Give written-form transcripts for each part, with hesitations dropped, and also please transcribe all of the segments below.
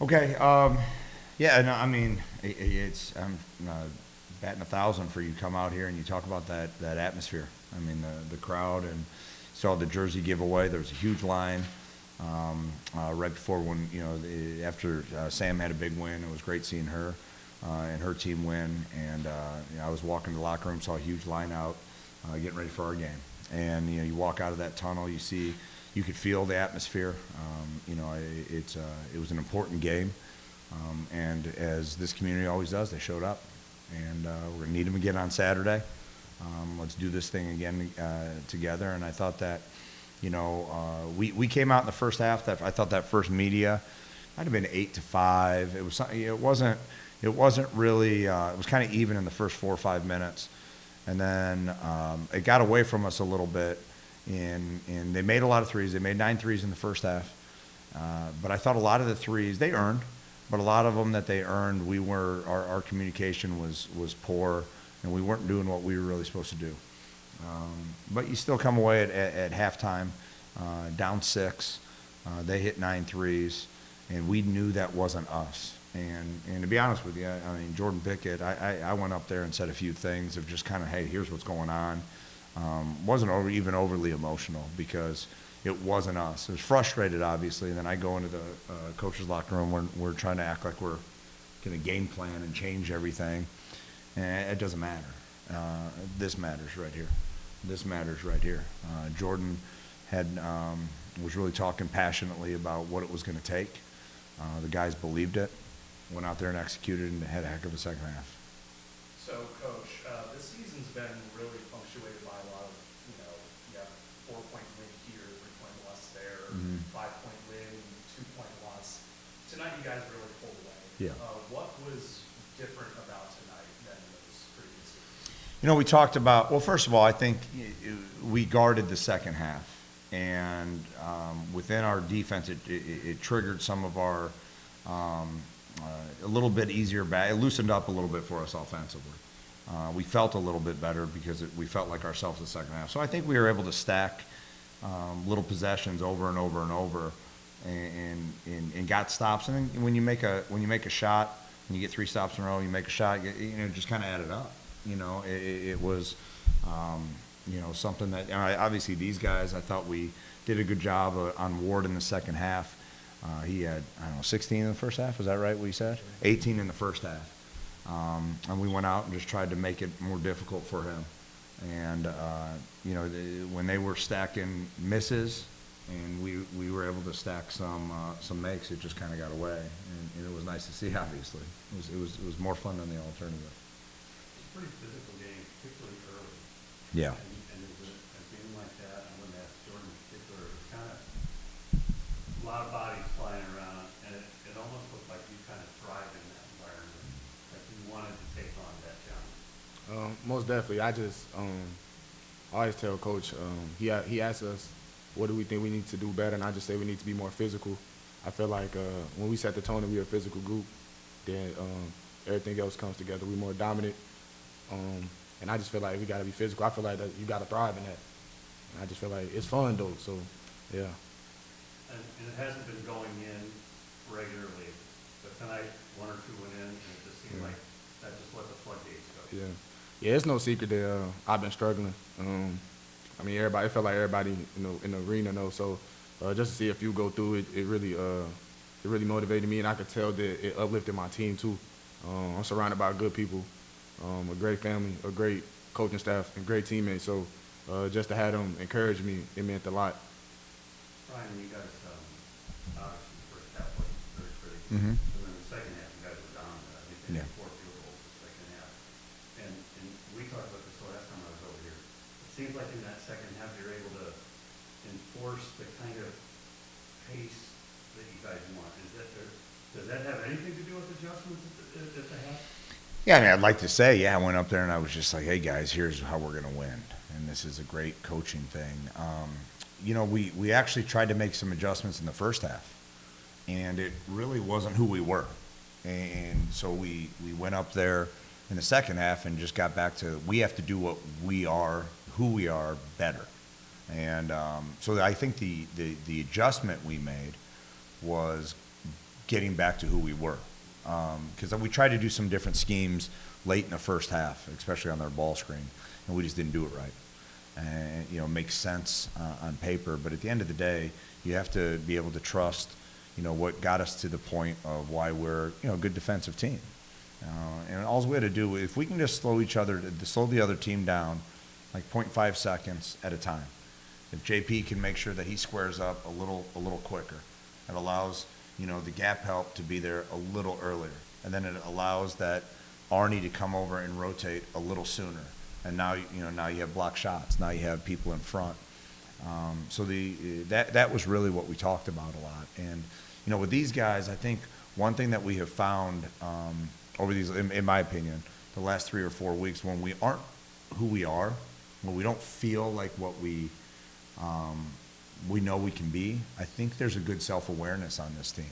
Okay. Yeah. No, I mean, it's I'm batting 1,000 for you to come out here and you talk about that atmosphere. I mean, the crowd and saw the jersey giveaway. There was a huge line right before when after Sam had a big win. It was great seeing her and her team win. And I was walking to the locker room, saw a huge line out, getting ready for our game. And you walk out of that tunnel, you could feel the atmosphere. It was an important game, and as this community always does, they showed up, and we're gonna need them again on Saturday. Let's do this thing again together. And I thought that, we came out in the first half. That I thought that first media might have been 8-5. It was something. It wasn't really. It was kind of even in the first 4 or 5 minutes, and then it got away from us a little bit. And they made a lot of threes. They made 9 threes in the first half. But I thought a lot of the threes they earned, but a lot of them that they earned, our communication was poor, and we weren't doing what we were really supposed to do. But you still come away at halftime down 6. They hit 9 threes, and we knew that wasn't us. And to be honest with you, I mean, Jordan Pickett, I went up there and said a few things of just kind of, hey, here's what's going on. Wasn't even overly emotional because it wasn't us. It was frustrated, obviously, and then I go into the coach's locker room. We're trying to act like we're going to game plan and change everything, and it doesn't matter. This matters right here. This matters right here. Jordan was really talking passionately about what it was going to take. The guys believed it, went out there and executed, and had a heck of a second half. So, Coach, this season's been really punctuated by a lot of, you have 4-point win here, 3-point loss there, 5-point win, 2-point loss. Tonight, you guys really pulled away. Yeah. What was different about tonight than those previous seasons? We talked about, well, first of all, I think we guarded the second half. And within our defense, it triggered some of our a little bit easier back. It loosened up a little bit for us offensively. We felt a little bit better because we felt like ourselves the second half. So I think we were able to stack little possessions over and over and over, and got stops. And then when you make a shot, and you get 3 stops in a row, you make a shot, it just kind of added up. It was something that obviously these guys, I thought we did a good job on Ward in the second half. He had, 16 in the first half. Was that right, what you said? 18 in the first half. And we went out and just tried to make it more difficult for him. And, when they were stacking misses and we were able to stack some makes, it just kind of got away. And it was nice to see, obviously. It was more fun than the alternative. It's a pretty physical game, particularly early. Yeah. And a game like that, I'm going to ask Jordan in particular, it was kind of a lot of bodies flying around, and it almost looked like you kind of thrived in that environment, like you wanted to take on that challenge. Most definitely. I just always tell Coach, he asks us, what do we think we need to do better, and I just say we need to be more physical. I feel like when we set the tone and we're a physical group, then everything else comes together. We're more dominant. And I just feel like we got to be physical. I feel like that you got to thrive in that. And I just feel like it's fun, though, so, yeah. And it hasn't been going in regularly, but tonight 1 or 2 went in, and it just seemed like that just let the floodgates go. Yeah. Yeah, it's no secret that I've been struggling. Everybody, it felt like everybody in the arena knows. So just to see a few go through it, it really motivated me, and I could tell that it uplifted my team too. I'm surrounded by good people, a great family, a great coaching staff, and great teammates. So just to have them encourage me, it meant a lot. Ryan, you guys, obviously the first half wasn't very pretty. Mm-hmm. And then the second half, you guys were dominant. I think they had 4 field goals in the second half. And we talked about this the last time I was over here. It seems like in that second half, you're able to enforce the kind of pace that you guys want. Does that have anything to do with adjustments at the half? Yeah, I'd like to say, I went up there and I was just like, hey, guys, here's how we're going to win. And this is a great coaching thing. We actually tried to make some adjustments in the first half, and it really wasn't who we were. And so we went up there in the second half and just got back to we have to do what we are, who we are, better. And so I think the adjustment we made was getting back to who we were. Because we tried to do some different schemes late in the first half, especially on their ball screen, and we just didn't do it right. And, you know, makes sense on paper, but at the end of the day, you have to be able to trust, you know, what got us to the point of why we're, you know, a good defensive team. And all we had to do, if we can just slow the other team down, like 0.5 seconds at a time. If JP can make sure that he squares up a little quicker, it allows, you know, the gap help to be there a little earlier, and then it allows that Arnie to come over and rotate a little sooner. And now, you know, now you have block shots. Now you have people in front. So that was really what we talked about a lot. And, you know, with these guys, I think one thing that we have found over these, in my opinion, the last 3 or 4 weeks, when we aren't who we are, when we don't feel like what we know we can be, I think there's a good self-awareness on this team.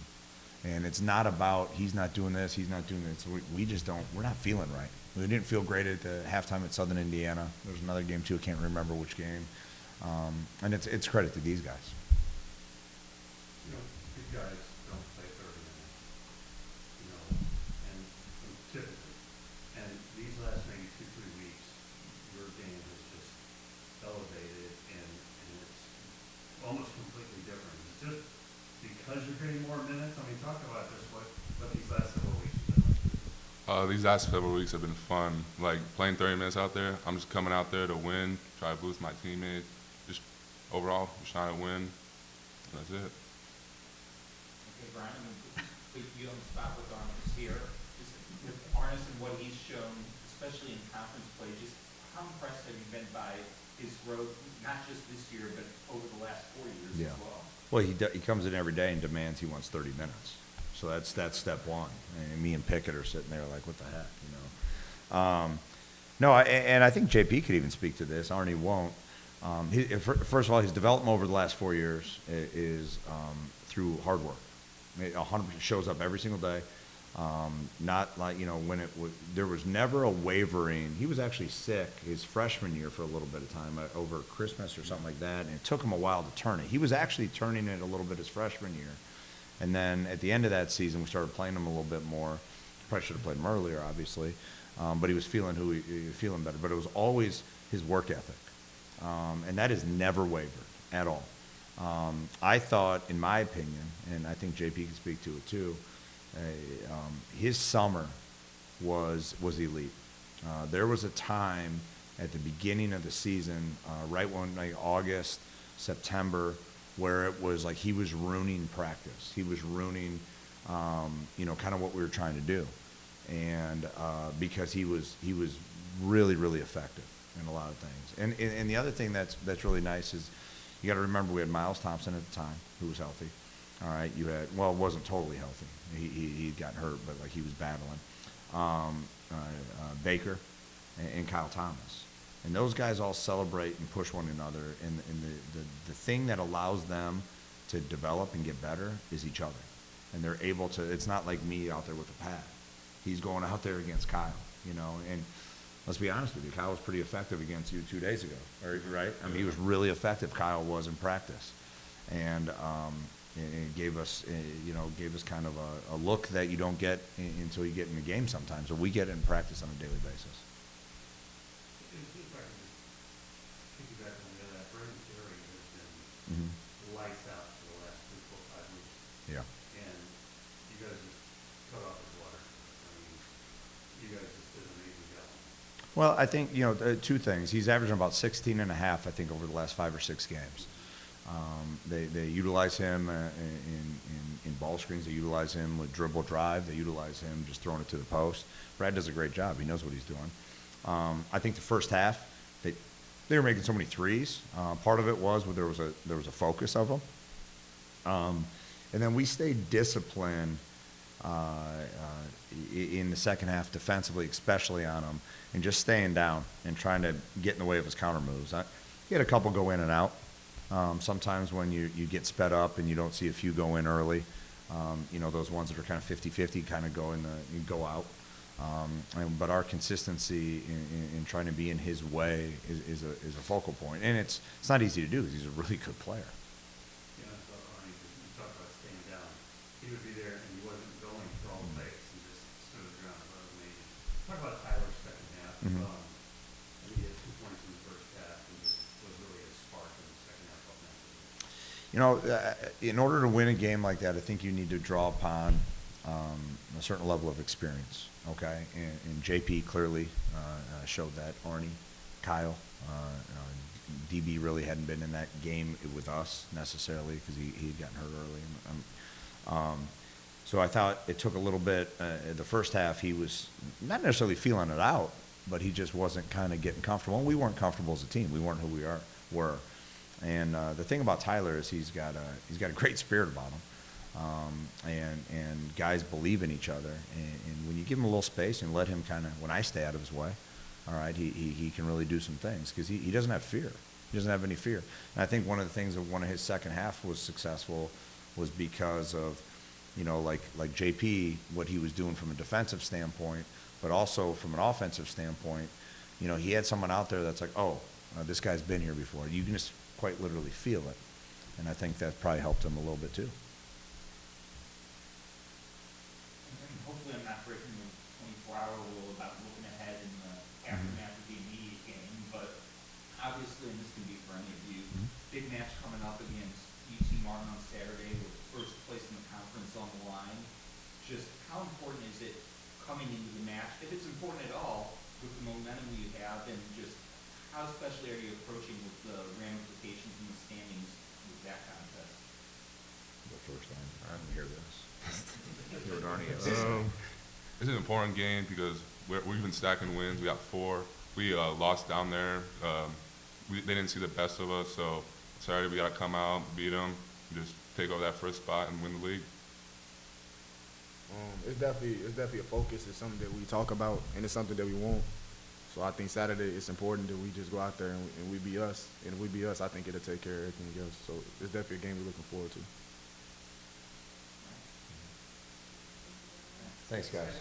And it's not about he's not doing this, he's not doing this. We just don't, we're not feeling right. We didn't feel great at the halftime at Southern Indiana. There's another game too, I can't remember which game. And it's credit to these guys. You know, these guys don't play 30 minutes, you know, and typically. And these last maybe 2-3 weeks, your game has just elevated and it's almost completely different. Is it just because you're getting more minutes? I mean, talk about just what these last several weeks have been like. These last several weeks have been fun. Like playing 30 minutes out there, I'm just coming out there to win, try to boost my teammates. Just overall, just trying to win. That's it. Okay, Brian, I'm going to put you on the spot with Arnas here. Just with Arnas and what he's shown, especially in conference play, just how impressed have you been by his growth, not just this year, but over the last 4 years as well? Well, he comes in every day and demands he wants 30 minutes. So that's step one. And me and Pickett are sitting there like, what the heck, you know? No, and I think JP could even speak to this. Arnie won't. First of all, his development over the last 4 years is through hard work. 100% shows up every single day. Not like, you know, there was never a wavering. He was actually sick his freshman year for a little bit of time over Christmas or something like that, and it took him a while to turn it. He was actually turning it a little bit his freshman year. And then at the end of that season, we started playing him a little bit more. Probably should have played him earlier, obviously. But he was feeling he was feeling better. But it was always his work ethic. And that has never wavered at all. I thought, in my opinion, and I think JP can speak to it too, his summer was elite. There was a time at the beginning of the season, right when like August, September, where it was like he was ruining practice. He was ruining, you know, kind of what we were trying to do. And because he was really, really effective in a lot of things. And the other thing that's really nice is you got to remember we had Miles Thompson at the time, who was healthy. All right, you had, well, wasn't totally healthy. He got hurt, but like he was battling. Baker and Kyle Thomas. And those guys all celebrate and push one another. And the thing that allows them to develop and get better is each other. And they're able to, it's not like me out there with a pad. He's going out there against Kyle, you know. And let's be honest with you, Kyle was pretty effective against you 2 days ago, right? I mean, he was really effective, Kyle was in practice. And it gave us, you know, kind of a look that you don't get until you get in the game sometimes. But we get it in practice on a daily basis. Mm-hmm. Lights out for the last 3, 4, 5 weeks. Yeah. And you guys just cut off his water. I mean, you guys just did an amazing job. Well, I think, you know, 2 things. He's averaging about 16 and a half, I think, over the last 5 or 6 games. They utilize him in ball screens. They utilize him with dribble drive. They utilize him just throwing it to the post. Brad does a great job. He knows what he's doing. I think the first half, they were making so many threes. Part of it was there was a focus of them. And then we stayed disciplined in the second half defensively, especially on him, and just staying down and trying to get in the way of his counter moves. He had a couple go in and out. Sometimes when you get sped up and you don't see a few go in early, you know, those ones that are kind of 50-50 kind of go out. But our consistency in trying to be in his way is a focal point, and it's not easy to do because he's a really good player. You know, so Arnie, you talk about staying down. He would be there and he all the fakes and just stood his ground. That was amazing. Talk about Tyler's second half. Mhm. I think he had 2 points in the first half and just was really a spark in the second half offensively. You know, in order to win a game like that, I think you need to draw upon a certain level of experience, okay? And JP clearly showed that. Arnie, Kyle, DB really hadn't been in that game with us necessarily because he had gotten hurt early. So I thought it took a little bit. The first half, he was not necessarily feeling it out, but he just wasn't kind of getting comfortable. And we weren't comfortable as a team. We weren't who we were. And the thing about Tyler is he's got a great spirit about him, and guys believe in each other. And when you give him a little space and let him kind of, when I stay out of his way, all right, he can really do some things because he doesn't have fear. He doesn't have any fear. And I think one of the things that one of his second half was successful was because of, you know, like JP, what he was doing from a defensive standpoint, but also from an offensive standpoint. You know, he had someone out there that's like, oh, this guy's been here before. You can just quite literally feel it. And I think that probably helped him a little bit too. And hopefully I'm not breaking the 24-hour rule about looking ahead in the aftermath of the immediate game, but obviously, and this can be for any of you, big match coming up against UT Martin on Saturday with first place in the conference on the line. Just how important is it coming into the match, if it's important at all, with the momentum you have, and just how especially are you approaching with the ramifications in the standings with that contest? The first time I didn't hear this. Hear what Arnie has. It's an important game because we've been stacking wins. We got 4. We lost down there. They didn't see the best of us, so Saturday we got to come out, beat them, just take over that first spot and win the league. It's definitely a focus. It's something that we talk about, and it's something that we want. So I think Saturday it's important that we just go out there and we be us. And if we be us, I think it'll take care of everything else. So it's definitely a game we're looking forward to. Thanks, guys.